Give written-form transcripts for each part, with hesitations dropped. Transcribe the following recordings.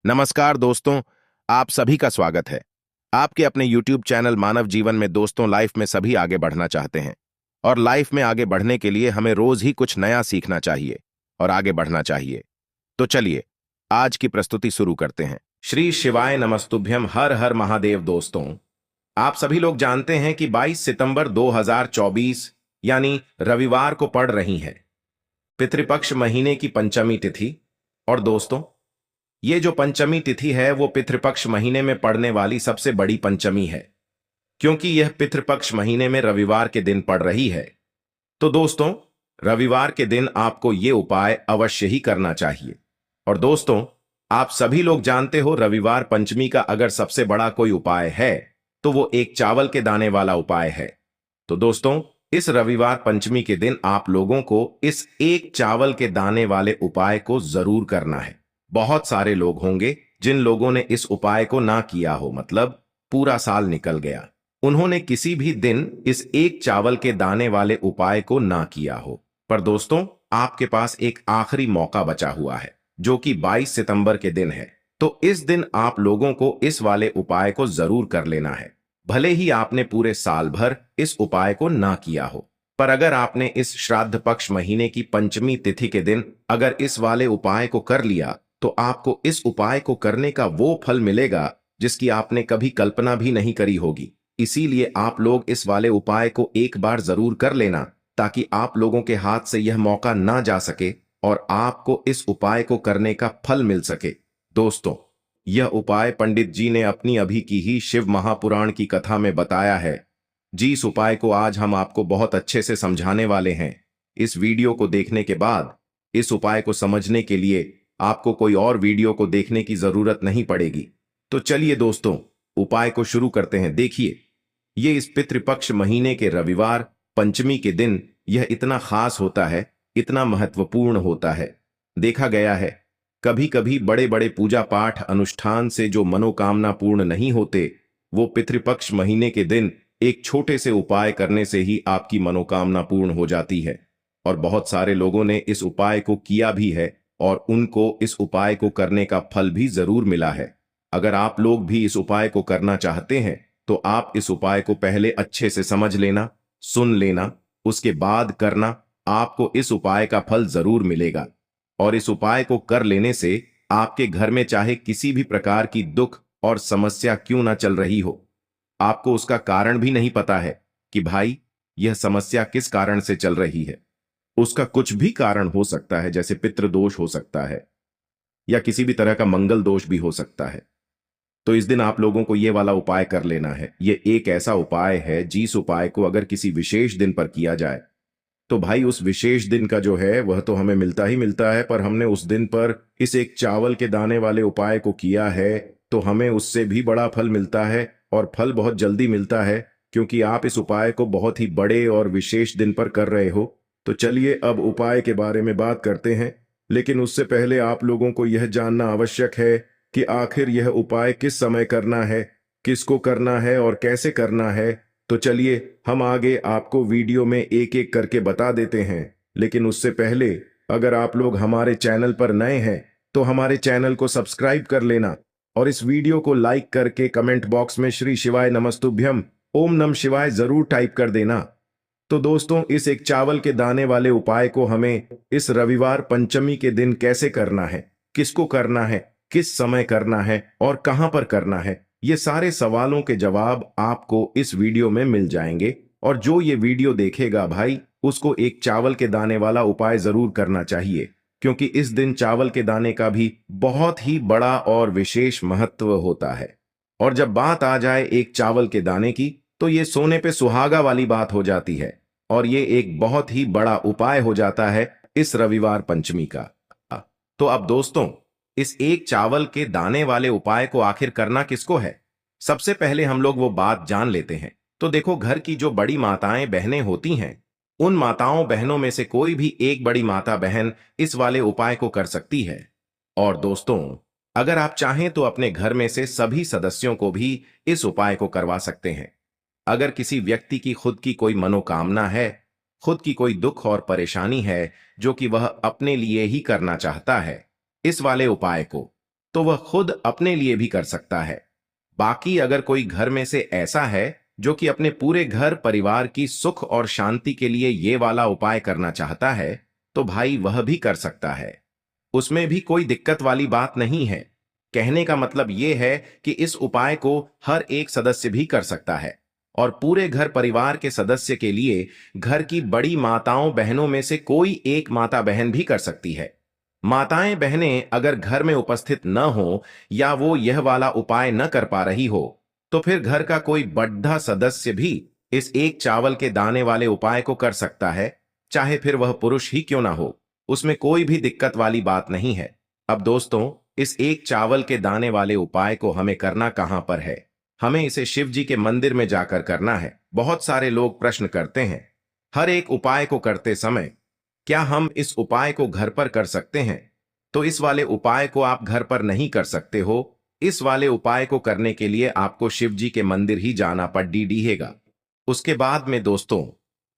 नमस्कार दोस्तों, आप सभी का स्वागत है। आपके अपने YouTube चैनल मानव जीवन में दोस्तों लाइफ में सभी आगे बढ़ना चाहते हैं और लाइफ में आगे बढ़ने के लिए हमें रोज ही कुछ नया सीखना चाहिए और आगे बढ़ना चाहिए। तो चलिए आज की प्रस्तुति शुरू करते हैं। श्री शिवाय नमस्तुभ्यम, हर हर महादेव। दोस्तों, आप सभी लोग जानते हैं कि 22 सितंबर 2024 यानी रविवार को पड़ रही है पितृपक्ष महीने की पंचमी तिथि। और दोस्तों, ये जो पंचमी तिथि है वो पितृपक्ष महीने में पड़ने वाली सबसे बड़ी पंचमी है, क्योंकि यह पितृपक्ष महीने में रविवार के दिन पड़ रही है। तो दोस्तों, रविवार के दिन आपको ये उपाय अवश्य ही करना चाहिए। और दोस्तों, आप सभी लोग जानते हो रविवार पंचमी का अगर सबसे बड़ा कोई उपाय है तो वो एक चावल के दाने वाला उपाय है। तो दोस्तों, इस रविवार पंचमी के दिन आप लोगों को इस एक चावल के दाने वाले उपाय को जरूर करना है। बहुत सारे लोग होंगे जिन लोगों ने इस उपाय को ना किया हो, मतलब पूरा साल निकल गया, उन्होंने किसी भी दिन इस एक चावल के दाने वाले उपाय को ना किया हो। पर दोस्तों, आपके पास एक आखिरी मौका बचा हुआ है जो कि 22 सितंबर के दिन है। तो इस दिन आप लोगों को इस वाले उपाय को जरूर कर लेना है, भले ही आपने पूरे साल भर इस उपाय को ना किया हो। पर अगर आपने इस श्राद्ध पक्ष महीने की पंचमी तिथि के दिन अगर इस वाले उपाय को कर लिया तो आपको इस उपाय को करने का वो फल मिलेगा जिसकी आपने कभी कल्पना भी नहीं करी होगी। इसीलिए आप लोग इस वाले उपाय को एक बार जरूर कर लेना, ताकि आप लोगों के हाथ से यह मौका ना जा सके और आपको इस उपाय को करने का फल मिल सके। दोस्तों, यह उपाय पंडित जी ने अपनी अभी की ही शिव महापुराण की कथा में बताया है। जी, इस उपाय को आज हम आपको बहुत अच्छे से समझाने वाले हैं। इस वीडियो को देखने के बाद इस उपाय को समझने के लिए आपको कोई और वीडियो को देखने की जरूरत नहीं पड़ेगी। तो चलिए दोस्तों, उपाय को शुरू करते हैं। देखिए, ये इस पितृपक्ष महीने के रविवार पंचमी के दिन यह इतना खास होता है, इतना महत्वपूर्ण होता है। देखा गया है कभी कभी बड़े बड़े पूजा पाठ अनुष्ठान से जो मनोकामना पूर्ण नहीं होते, वो पितृपक्ष महीने के दिन एक छोटे से उपाय करने से ही आपकी मनोकामना पूर्ण हो जाती है। और बहुत सारे लोगों ने इस उपाय को किया भी है और उनको इस उपाय को करने का फल भी जरूर मिला है। अगर आप लोग भी इस उपाय को करना चाहते हैं तो आप इस उपाय को पहले अच्छे से समझ लेना, सुन लेना, उसके बाद करना। आपको इस उपाय का फल जरूर मिलेगा। और इस उपाय को कर लेने से आपके घर में चाहे किसी भी प्रकार की दुख और समस्या क्यों ना चल रही हो, आपको उसका कारण भी नहीं पता है कि भाई यह समस्या किस कारण से चल रही है। उसका कुछ भी कारण हो सकता है, जैसे पितृदोष हो सकता है या किसी भी तरह का मंगल दोष भी हो सकता है। तो इस दिन आप लोगों को यह वाला उपाय कर लेना है। यह एक ऐसा उपाय है जिस उपाय को अगर किसी विशेष दिन पर किया जाए तो भाई उस विशेष दिन का जो है वह तो हमें मिलता ही मिलता है, पर हमने उस दिन पर इस एक चावल के दाने वाले उपाय को किया है तो हमें उससे भी बड़ा फल मिलता है, और फल बहुत जल्दी मिलता है, क्योंकि आप इस उपाय को बहुत ही बड़े और विशेष दिन पर कर रहे हो। तो चलिए अब उपाय के बारे में बात करते हैं, लेकिन उससे पहले आप लोगों को यह जानना आवश्यक है कि आखिर यह उपाय किस समय करना है, किसको करना है और कैसे करना है। तो चलिए हम आगे आपको वीडियो में एक एक करके बता देते हैं। लेकिन उससे पहले अगर आप लोग हमारे चैनल पर नए हैं तो हमारे चैनल को सब्सक्राइब कर लेना और इस वीडियो को लाइक करके कमेंट बॉक्स में श्री शिवाय नमस्तुभ्यम ओम नमः शिवाय जरूर टाइप कर देना। तो दोस्तों, इस एक चावल के दाने वाले उपाय को हमें इस रविवार पंचमी के दिन कैसे करना है, किसको करना है, किस समय करना है और कहां पर करना है, ये सारे सवालों के जवाब आपको इस वीडियो में मिल जाएंगे। और जो ये वीडियो देखेगा भाई, उसको एक चावल के दाने वाला उपाय जरूर करना चाहिए, क्योंकि इस दिन चावल के दाने का भी बहुत ही बड़ा और विशेष महत्व होता है। और जब बात आ जाए एक चावल के दाने की, तो ये सोने पे सुहागा वाली बात हो जाती है और ये एक बहुत ही बड़ा उपाय हो जाता है इस रविवार पंचमी का। तो अब दोस्तों, इस एक चावल के दाने वाले उपाय को आखिर करना किसको है, सबसे पहले हम लोग वो बात जान लेते हैं। तो देखो, घर की जो बड़ी माताएं बहनें होती हैं, उन माताओं बहनों में से कोई भी एक बड़ी माता बहन इस वाले उपाय को कर सकती है। और दोस्तों, अगर आप चाहें तो अपने घर में से सभी सदस्यों को भी इस उपाय को करवा सकते हैं। अगर किसी व्यक्ति की खुद की कोई मनोकामना है, खुद की कोई दुख और परेशानी है जो कि वह अपने लिए ही करना चाहता है इस वाले उपाय को, तो वह खुद अपने लिए भी कर सकता है। बाकी अगर कोई घर में से ऐसा है जो कि अपने पूरे घर परिवार की सुख और शांति के लिए ये वाला उपाय करना चाहता है, तो भाई वह भी कर सकता है। उसमें भी कोई दिक्कत वाली बात नहीं है। कहने का मतलब यह है कि इस उपाय को हर एक सदस्य भी कर सकता है और पूरे घर परिवार के सदस्य के लिए घर की बड़ी माताओं बहनों में से कोई एक माता बहन भी कर सकती है। माताएं बहनें अगर घर में उपस्थित न हो या वो यह वाला उपाय न कर पा रही हो, तो फिर घर का कोई बड़ा सदस्य भी इस एक चावल के दाने वाले उपाय को कर सकता है, चाहे फिर वह पुरुष ही क्यों ना हो। उसमें कोई भी दिक्कत वाली बात नहीं है। अब दोस्तों, इस एक चावल के दाने वाले उपाय को हमें करना कहां पर है? हमें इसे शिव जी के मंदिर में जाकर करना है। बहुत सारे लोग प्रश्न करते हैं, हर एक उपाय को करते समय क्या हम इस उपाय को घर पर कर सकते हैं? तो इस वाले उपाय को आप घर पर नहीं कर सकते हो। इस वाले उपाय को करने के लिए आपको शिव जी के मंदिर ही जाना पड़ेगा। उसके बाद में दोस्तों,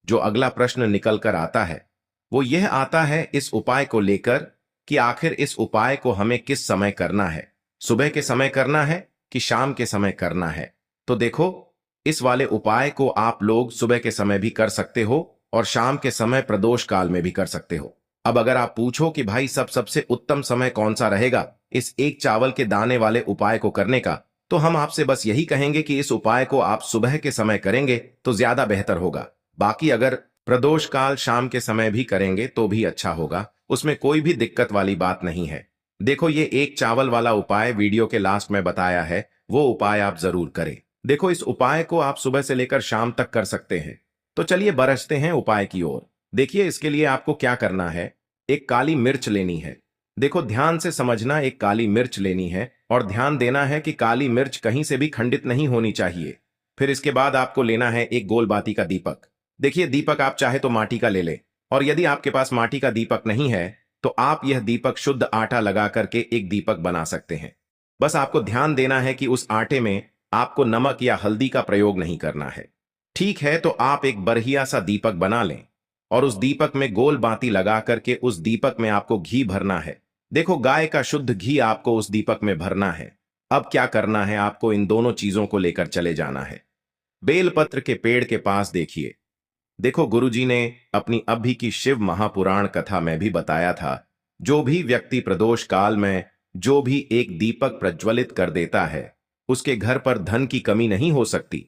जो अगला प्रश्न निकल कर आता है वो यह आता है इस उपाय को लेकर कि आखिर इस उपाय को हमें किस समय करना है? सुबह के समय करना है कि शाम के समय करना है? तो देखो, इस वाले उपाय को आप लोग सुबह के समय भी कर सकते हो और शाम के समय प्रदोष काल में भी कर सकते हो। अब अगर आप पूछो कि भाई सबसे उत्तम समय कौन सा रहेगा इस एक चावल के दाने वाले उपाय को करने का, तो हम आपसे बस यही कहेंगे कि इस उपाय को आप सुबह के समय करेंगे तो ज्यादा बेहतर होगा। बाकी अगर प्रदोष काल शाम के समय भी करेंगे तो भी अच्छा होगा, उसमें कोई भी दिक्कत वाली बात नहीं है। देखो, ये एक चावल वाला उपाय वीडियो के लास्ट में बताया है, वो उपाय आप जरूर करें। देखो, इस उपाय को आप सुबह से लेकर शाम तक कर सकते हैं। तो चलिए बरसते हैं उपाय की ओर। देखिए, इसके लिए आपको क्या करना है, एक काली मिर्च लेनी है। देखो, ध्यान से समझना, एक काली मिर्च लेनी है और ध्यान देना है कि काली मिर्च कहीं से भी खंडित नहीं होनी चाहिए। फिर इसके बाद आपको लेना है एक गोल बाती का दीपक। देखिए, दीपक आप चाहे तो माटी का ले ले, और यदि आपके पास माटी का दीपक नहीं है तो आप यह दीपक शुद्ध आटा लगा करके एक दीपक बना सकते हैं। बस आपको ध्यान देना है कि उस आटे में आपको नमक या हल्दी का प्रयोग नहीं करना है। ठीक है, तो आप एक बढ़िया सा दीपक बना लें और उस दीपक में गोल बाती लगा करके उस दीपक में आपको घी भरना है। देखो, गाय का शुद्ध घी आपको उस दीपक में भरना है। अब क्या करना है, आपको इन दोनों चीजों को लेकर चले जाना है। बेलपत्र के पेड़ के पास देखिए। देखो, गुरुजी ने अपनी अभी की शिव महापुराण कथा में भी बताया था, जो भी व्यक्ति प्रदोष काल में जो भी एक दीपक प्रज्वलित कर देता है उसके घर पर धन की कमी नहीं हो सकती।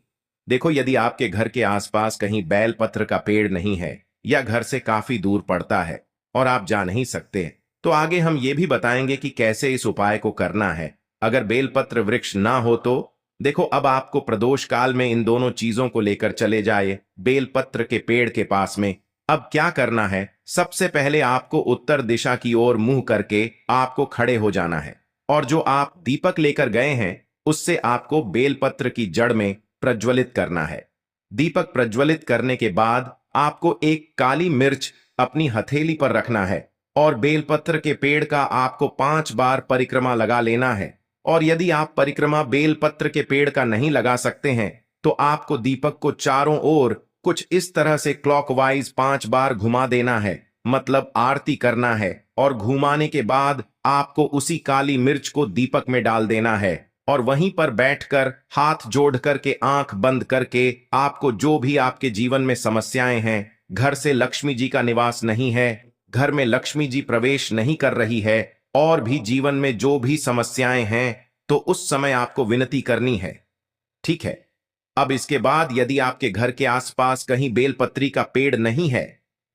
देखो, यदि आपके घर के आसपास कहीं बेलपत्र का पेड़ नहीं है या घर से काफी दूर पड़ता है और आप जा नहीं सकते, तो आगे हम ये भी बताएंगे कि कैसे इस उपाय को करना है। अगर बेलपत्र वृक्ष ना हो तो देखो, अब आपको प्रदोष काल में इन दोनों चीजों को लेकर चले जाए बेलपत्र के पेड़ के पास में। अब क्या करना है, सबसे पहले आपको उत्तर दिशा की ओर मुंह करके आपको खड़े हो जाना है और जो आप दीपक लेकर गए हैं उससे आपको बेलपत्र की जड़ में प्रज्वलित करना है। दीपक प्रज्वलित करने के बाद आपको एक काली मिर्च अपनी हथेली पर रखना है और बेलपत्र के पेड़ का आपको 5 बार परिक्रमा लगा लेना है। और यदि आप परिक्रमा बेलपत्र के पेड़ का नहीं लगा सकते हैं तो आपको दीपक को चारों ओर कुछ इस तरह से क्लॉकवाइज 5 बार घुमा देना है, मतलब आरती करना है। और घुमाने के बाद आपको उसी काली मिर्च को दीपक में डाल देना है और वहीं पर बैठकर हाथ जोड़ करके आंख बंद करके आपको जो भी आपके जीवन में समस्याएं हैं, घर से लक्ष्मी जी का निवास नहीं है, घर में लक्ष्मी जी प्रवेश नहीं कर रही है, और भी जीवन में जो भी समस्याएं हैं, तो उस समय आपको विनती करनी है। ठीक है। अब इसके बाद यदि आपके घर के आसपास कहीं बेलपत्री का पेड़ नहीं है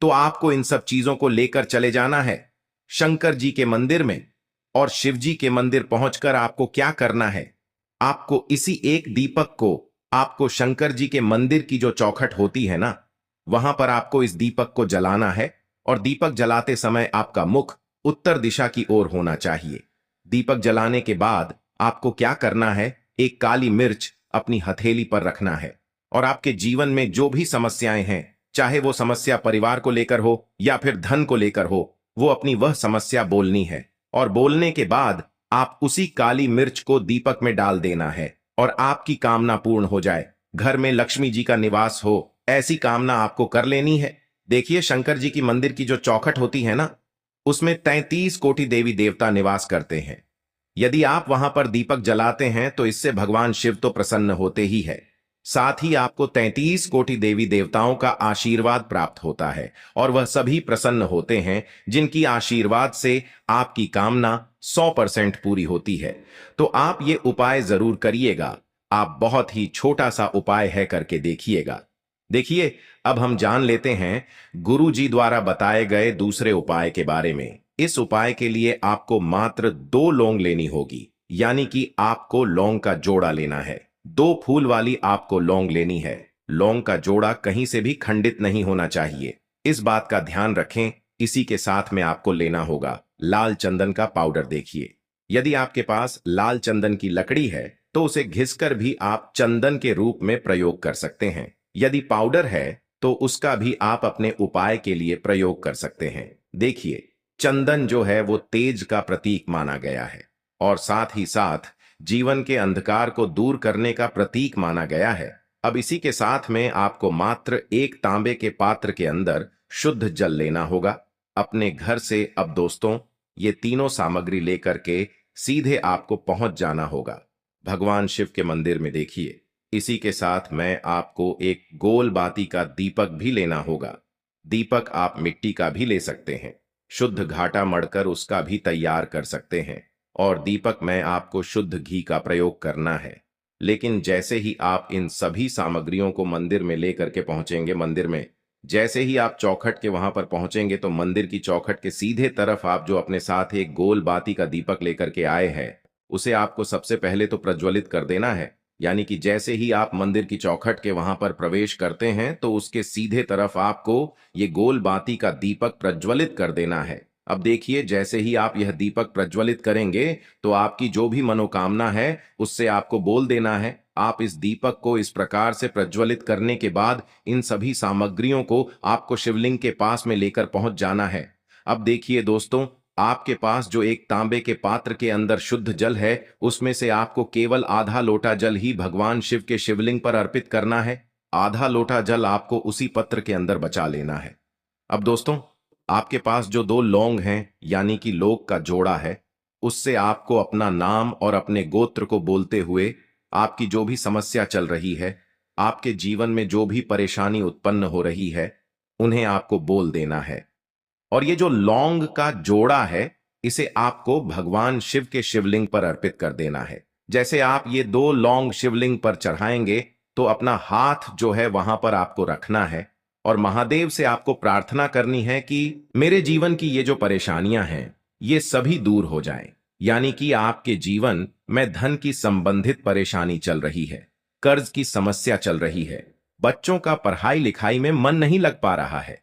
तो आपको इन सब चीजों को लेकर चले जाना है शंकर जी के मंदिर में। और शिव जी के मंदिर पहुंचकर आपको क्या करना है, आपको इसी एक दीपक को आपको शंकर जी के मंदिर की जो चौखट होती है ना, वहां पर आपको इस दीपक को जलाना है और दीपक जलाते समय आपका मुख उत्तर दिशा की ओर होना चाहिए। दीपक जलाने के बाद आपको क्या करना है, एक काली मिर्च अपनी हथेली पर रखना है और आपके जीवन में जो भी समस्याएं हैं, चाहे वो समस्या परिवार को लेकर हो या फिर धन को लेकर हो, वो अपनी वह समस्या बोलनी है। और बोलने के बाद आप उसी काली मिर्च को दीपक में डाल देना है और आपकी कामना पूर्ण हो जाए, घर में लक्ष्मी जी का निवास हो, ऐसी कामना आपको कर लेनी है। देखिए, शंकर जी की मंदिर की जो चौखट होती है ना, उसमें 33 कोटि देवी देवता निवास करते हैं। यदि आप वहां पर दीपक जलाते हैं तो इससे भगवान शिव तो प्रसन्न होते ही है, साथ ही आपको 33 कोटि देवी देवताओं का आशीर्वाद प्राप्त होता है और वह सभी प्रसन्न होते हैं जिनकी आशीर्वाद से आपकी कामना 100% पूरी होती है। तो आप ये उपाय जरूर करिएगा। आप बहुत ही छोटा सा उपाय है, करके देखिएगा। देखिए, अब हम जान लेते हैं गुरु जी द्वारा बताए गए दूसरे उपाय के बारे में। इस उपाय के लिए आपको मात्र 2 लौंग लेनी होगी, यानी कि आपको लौंग का जोड़ा लेना है। 2 फूल वाली आपको लौंग लेनी है। लौंग का जोड़ा कहीं से भी खंडित नहीं होना चाहिए, इस बात का ध्यान रखें। इसी के साथ में आपको लेना होगा लाल चंदन का पाउडर। देखिए, यदि आपके पास लाल चंदन की लकड़ी है तो उसे घिसकर भी आप चंदन के रूप में प्रयोग कर सकते हैं। यदि पाउडर है तो उसका भी आप अपने उपाय के लिए प्रयोग कर सकते हैं। देखिए, चंदन जो है वो तेज का प्रतीक माना गया है और साथ ही साथ जीवन के अंधकार को दूर करने का प्रतीक माना गया है। अब इसी के साथ में आपको मात्र एक तांबे के पात्र के अंदर शुद्ध जल लेना होगा अपने घर से। अब दोस्तों, ये तीनों सामग्री लेकर के सीधे आपको पहुंच जाना होगा भगवान शिव के मंदिर में। देखिए, इसी के साथ में आपको एक गोल बाती का दीपक भी लेना होगा। दीपक आप मिट्टी का भी ले सकते हैं, शुद्ध घाटा मढ़कर उसका भी तैयार कर सकते हैं। और दीपक में आपको शुद्ध घी का प्रयोग करना है। लेकिन जैसे ही आप इन सभी सामग्रियों को मंदिर में लेकर के पहुंचेंगे, मंदिर में जैसे ही आप चौखट के वहां पर पहुंचेंगे तो मंदिर की चौखट के सीधे तरफ आप जो अपने साथ एक गोल बाती का दीपक लेकर के आए हैं उसे आपको सबसे पहले तो प्रज्वलित कर देना है। यानी कि जैसे ही आप मंदिर की चौखट के वहां पर प्रवेश करते हैं तो उसके सीधे तरफ आपको ये गोल बाती का दीपक प्रज्वलित कर देना है। अब देखिए, जैसे ही आप यह दीपक प्रज्वलित करेंगे तो आपकी जो भी मनोकामना है उससे आपको बोल देना है। आप इस दीपक को इस प्रकार से प्रज्वलित करने के बाद इन सभी सामग्रियों को आपको शिवलिंग के पास में लेकर पहुंच जाना है। अब देखिए दोस्तों, आपके पास जो एक तांबे के पात्र के अंदर शुद्ध जल है उसमें से आपको केवल आधा लोटा जल ही भगवान शिव के शिवलिंग पर अर्पित करना है। आधा लोटा जल आपको उसी पत्र के अंदर बचा लेना है। अब दोस्तों, आपके पास जो 2 लौंग हैं यानी कि लौंग का जोड़ा है, उससे आपको अपना नाम और अपने गोत्र को बोलते हुए आपकी जो भी समस्या चल रही है, आपके जीवन में जो भी परेशानी उत्पन्न हो रही है, उन्हें आपको बोल देना है। और ये जो लौंग का जोड़ा है इसे आपको भगवान शिव के शिवलिंग पर अर्पित कर देना है। जैसे आप ये 2 लौंग शिवलिंग पर चढ़ाएंगे तो अपना हाथ जो है वहां पर आपको रखना है और महादेव से आपको प्रार्थना करनी है कि मेरे जीवन की ये जो परेशानियां हैं ये सभी दूर हो जाएं। यानी कि आपके जीवन में धन की संबंधित परेशानी चल रही है, कर्ज की समस्या चल रही है, बच्चों का पढ़ाई लिखाई में मन नहीं लग पा रहा है,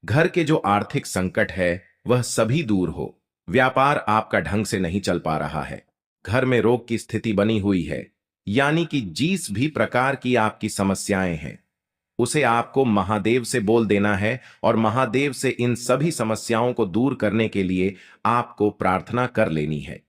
घर के जो आर्थिक संकट है वह सभी दूर हो, व्यापार आपका ढंग से नहीं चल पा रहा है, घर में रोग की स्थिति बनी हुई है, यानी कि जिस भी प्रकार की आपकी समस्याएं हैं उसे आपको महादेव से बोल देना है और महादेव से इन सभी समस्याओं को दूर करने के लिए आपको प्रार्थना कर लेनी है।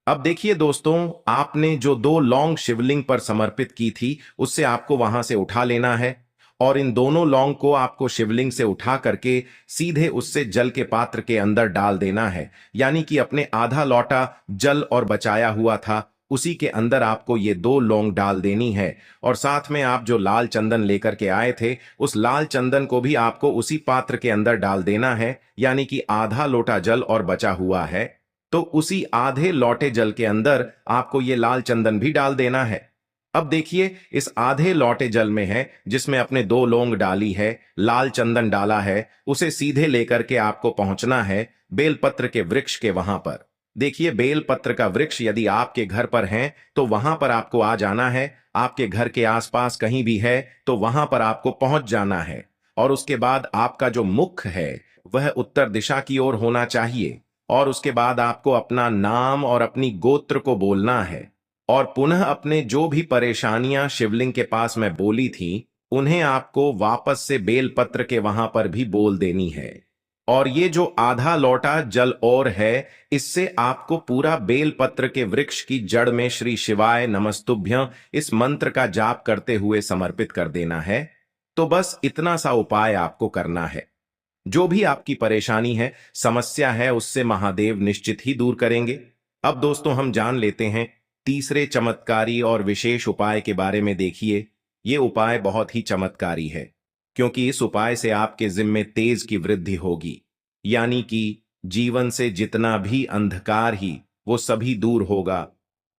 अब देखिए दोस्तों, आपने जो 2 लौंग शिवलिंग पर समर्पित की थी उससे आपको वहां से उठा लेना है और इन दोनों लौंग को आपको शिवलिंग से उठा करके सीधे उससे जल के पात्र के अंदर डाल देना है। यानी कि अपने आधा लौटा जल और बचाया हुआ था उसी के अंदर आपको ये 2 लौंग डाल देनी है और साथ में आप जो लाल चंदन लेकर के आए थे उस लाल चंदन को भी आपको उसी पात्र के अंदर डाल देना है। यानी कि आधा लोटा जल और बचा हुआ है तो उसी आधे लौटे जल के अंदर आपको ये लाल चंदन भी डाल देना है। अब देखिए, इस आधे लौटे जल में है जिसमें अपने 2 लौंग डाली है, लाल चंदन डाला है, उसे सीधे लेकर के आपको पहुंचना है बेलपत्र के वृक्ष के वहां पर। देखिए, बेलपत्र का वृक्ष यदि आपके घर पर है तो वहां पर आपको आ जाना है। आपके घर के आसपास कहीं भी है तो वहां पर आपको पहुंच जाना है और उसके बाद आपका जो मुख है वह उत्तर दिशा की ओर होना चाहिए और उसके बाद आपको अपना नाम और अपनी गोत्र को बोलना है और पुनः अपने जो भी परेशानियां शिवलिंग के पास में बोली थी उन्हें आपको वापस से बेलपत्र के वहां पर भी बोल देनी है। और ये जो आधा लौटा जल और है इससे आपको पूरा बेलपत्र के वृक्ष की जड़ में श्री शिवाय नमस्तुभ्यं इस मंत्र का जाप करते हुए समर्पित कर देना है। तो बस इतना सा उपाय आपको करना है। जो भी आपकी परेशानी है, समस्या है, उससे महादेव निश्चित ही दूर करेंगे। अब दोस्तों हम जान लेते हैं तीसरे चमत्कारी और विशेष उपाय के बारे में। देखिए, ये उपाय बहुत ही चमत्कारी है, क्योंकि इस उपाय से आपके जिम्मे तेज की वृद्धि होगी, यानी कि जीवन से जितना भी अंधकार ही वो सभी दूर होगा।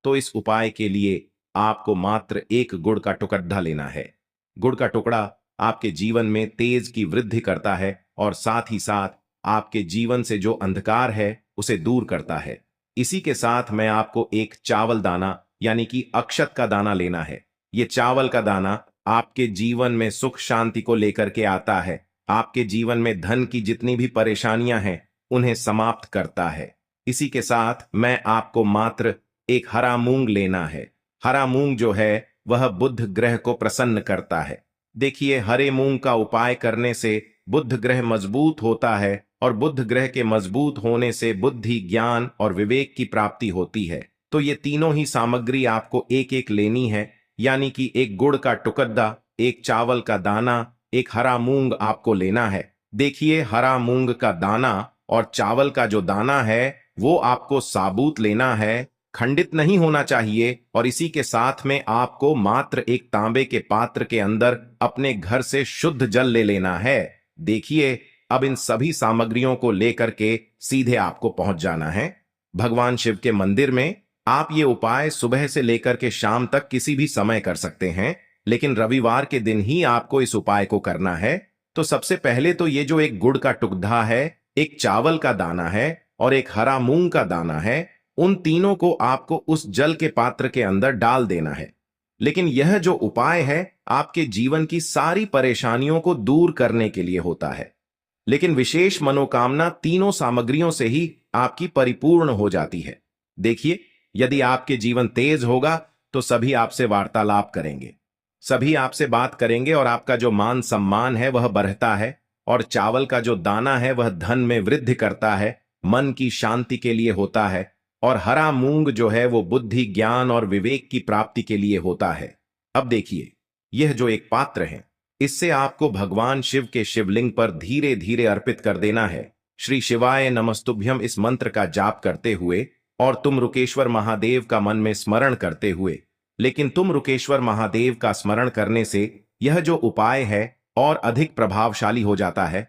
तो इस उपाय के लिए आपको मात्र एक गुड़ का टुकड़ा लेना है। गुड़ का टुकड़ा आपके जीवन में तेज की वृद्धि करता है और साथ ही साथ आपके जीवन से जो अंधकार है उसे दूर करता है। इसी के साथ मैं आपको एक चावल दाना यानी कि अक्षत का दाना लेना है। ये चावल का दाना आपके जीवन में सुख शांति को लेकर के आता है, आपके जीवन में धन की जितनी भी परेशानियां हैं उन्हें समाप्त करता है। इसी के साथ मैं आपको मात्र एक हरा मूंग लेना है। हरा मूंग जो है वह बुध ग्रह को प्रसन्न करता है। देखिए, हरे मूंग का उपाय करने से बुध ग्रह मजबूत होता है और बुध ग्रह के मजबूत होने से बुद्धि, ज्ञान और विवेक की प्राप्ति होती है। तो ये तीनों ही सामग्री आपको एक एक लेनी है, यानी कि एक गुड़ का टुकड़ा, एक चावल का दाना, एक हरा मूंग आपको लेना है। देखिए, हरा मूंग का दाना और चावल का जो दाना है वो आपको साबुत लेना है, खंडित नहीं होना चाहिए। और इसी के साथ में आपको मात्र एक तांबे के पात्र के अंदर अपने घर से शुद्ध जल ले लेना है। देखिए, अब इन सभी सामग्रियों को लेकर के सीधे आपको पहुंच जाना है भगवान शिव के मंदिर में। आप ये उपाय सुबह से लेकर के शाम तक किसी भी समय कर सकते हैं, लेकिन रविवार के दिन ही आपको इस उपाय को करना है। तो सबसे पहले तो ये जो एक गुड़ का टुकड़ा है, एक चावल का दाना है और एक हरा मूंग का दाना है, उन तीनों को आपको उस जल के पात्र के अंदर डाल देना है। लेकिन यह जो उपाय है आपके जीवन की सारी परेशानियों को दूर करने के लिए होता है, लेकिन विशेष मनोकामना तीनों सामग्रियों से ही आपकी परिपूर्ण हो जाती है। देखिए, यदि आपके जीवन तेज होगा तो सभी आपसे वार्तालाप करेंगे, सभी आपसे बात करेंगे और आपका जो मान सम्मान है वह बढ़ता है। और चावल का जो दाना है वह धन में वृद्धि करता है, मन की शांति के लिए होता है। और हरा मूंग जो है वो बुद्धि, ज्ञान और विवेक की प्राप्ति के लिए होता है। अब देखिए, यह जो एक पात्र है इससे आपको भगवान शिव के शिवलिंग पर धीरे धीरे अर्पित कर देना है। श्री शिवाय नमस्तुभ्यम इस मंत्र का जाप करते हुए और तुम रुकेश्वर महादेव का मन में स्मरण करते हुए। लेकिन तुम रुकेश्वर महादेव का स्मरण करने से यह जो उपाय है और अधिक प्रभावशाली हो जाता है।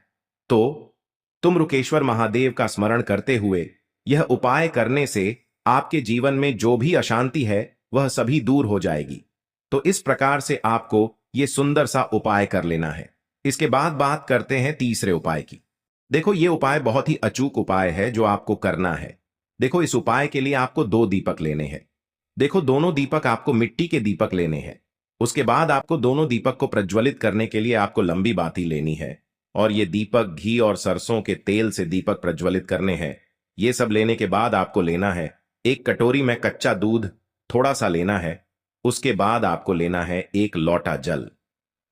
तो तुम रुकेश्वर महादेव का स्मरण करते हुए यह उपाय करने से आपके जीवन में जो भी अशांति है वह सभी दूर हो जाएगी। तो इस प्रकार से आपको ये सुंदर सा उपाय कर लेना है। इसके बाद बात करते हैं तीसरे उपाय की। देखो, ये उपाय बहुत ही अचूक उपाय है जो आपको करना है। देखो, इस उपाय के लिए आपको 2 दीपक लेने हैं। देखो, दोनों दीपक आपको मिट्टी के दीपक लेने हैं। उसके बाद आपको दोनों दीपक को प्रज्वलित करने के लिए आपको लंबी बाती लेनी है और ये दीपक घी और सरसों के तेल से दीपक प्रज्वलित करने हैं। ये सब लेने के बाद आपको लेना है एक कटोरी में कच्चा दूध, थोड़ा सा लेना है। उसके बाद आपको लेना है एक लोटा जल।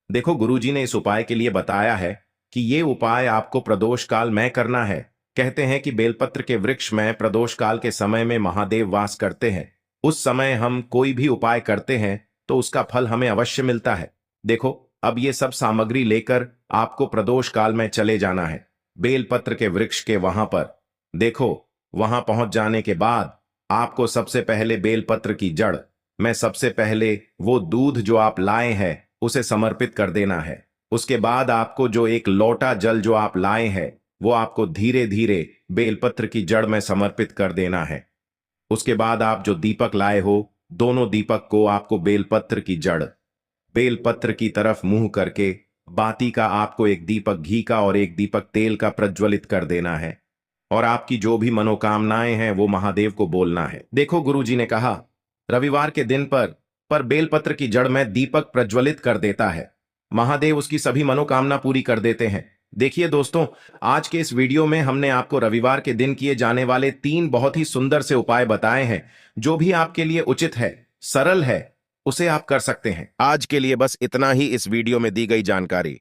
देखो, गुरुजी ने इस उपाय के लिए बताया है कि ये उपाय आपको प्रदोष काल में करना है। कहते हैं कि बेलपत्र के वृक्ष में प्रदोष काल के समय में महादेव वास करते हैं। उस समय हम कोई भी उपाय करते हैं तो उसका फल हमें अवश्य मिलता है। देखो, अब ये सब सामग्री लेकर आपको प्रदोष काल में चले जाना है बेलपत्र के वृक्ष के वहां पर। देखो, वहां पहुंच जाने के बाद आपको सबसे पहले बेलपत्र की जड़ में सबसे पहले वो दूध जो आप लाए हैं उसे समर्पित कर देना है। उसके बाद आपको जो एक लोटा जल जो आप लाए हैं वो आपको धीरे धीरे बेलपत्र की जड़ में समर्पित कर देना है। उसके बाद आप जो दीपक लाए हो, दोनों दीपक को आपको बेलपत्र की जड़, बेलपत्र की तरफ मुंह करके बाती का आपको एक दीपक घी का और एक दीपक तेल का प्रज्वलित कर देना है और आपकी जो भी मनोकामनाएं हैं वो महादेव को बोलना है। देखो, गुरुजी ने कहा रविवार के दिन पर बेलपत्र की जड़ में दीपक प्रज्वलित कर देता है, महादेव उसकी सभी मनोकामना पूरी कर देते हैं। देखिए दोस्तों, आज के इस वीडियो में हमने आपको रविवार के दिन किए जाने वाले 3 बहुत ही सुंदर से उपाय बताए हैं। जो भी आपके लिए उचित है, सरल है, उसे आप कर सकते हैं। आज के लिए बस इतना ही इस वीडियो में दी गई जानकारी।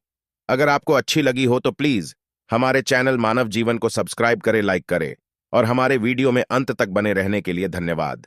अगर आपको अच्छी लगी हो तो प्लीज हमारे चैनल मानव जीवन को सब्सक्राइब करें, लाइक करें और हमारे वीडियो में अंत तक बने रहने के लिए धन्यवाद।